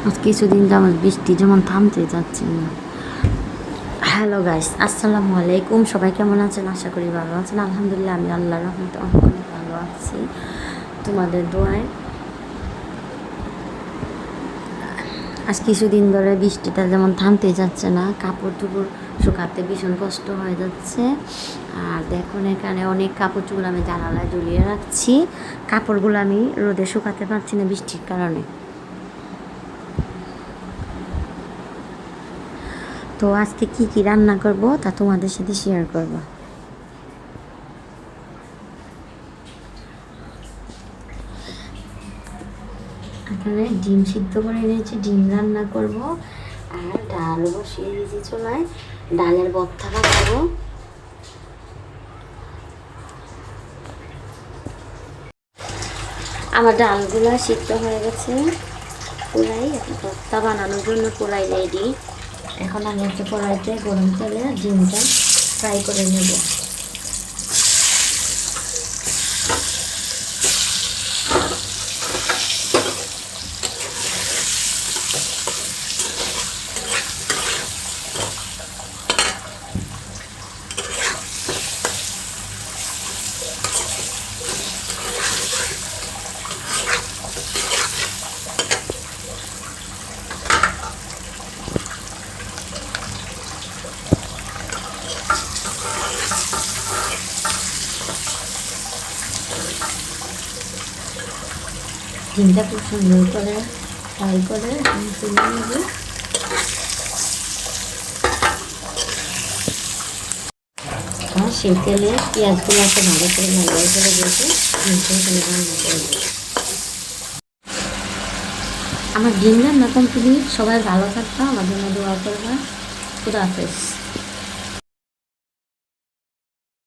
আজ কিছুদিন যাবত বৃষ্টি যেমন থামতে যাচ্ছে না। হ্যালো গাইস, আসসালামু আলাইকুম। সবাই কেমন আছেন? আশা করি ভালো আছেন। আলহামদুলিল্লাহ, আমি আল্লাহর রহমতে অনেক অনেক ভালো আছি, তোমাদের দোয়ায়। আজ কিছুদিন ধরে বৃষ্টিটা যেমন থামতে যাচ্ছে না, কাপড় চোপড় শুকাতে ভীষণ কষ্ট হয়ে যাচ্ছে। আর দেখুন, এখানে অনেক কাপড় চোপড় আমি জানালায় ঝুলিয়ে রাখছি। কাপড়গুলো আমি রোদে শুকাতে পারছি না বৃষ্টির কারণে। তো আজকে কি কি রান্না করব তা তোমাদের সাথে শেয়ার করব। এখানে ডিম সিদ্ধ করে নিয়েছি, ডিম রান্না করব। আর ডাল বসিয়ে দিয়েছি চুলায়, ডালের ভর্তা বানাবো। আমার ডালগুলো সিদ্ধ হয়ে গেছে পুরাই, এখন ভর্তা বানানোর জন্য পুরাই রেডি। এখন আমি একটা কড়াইতে গরম তেলে ডিমটা ফ্রাই করে নেব। ডিমটা খুব সুন্দর করে ফ্রাই করে আমি তুলে নেব। আর সেই তেলে পেঁয়াজগুলোকে ভালো করে ভালো করে দিয়েছি, ডিমটা এখানে রান্না করে দেবো। আমার ডিম রান্না কমপ্লিট। সবাই ভালো থাকবা, আমার জন্য দোয়া করবা। খুদা হাফেজ।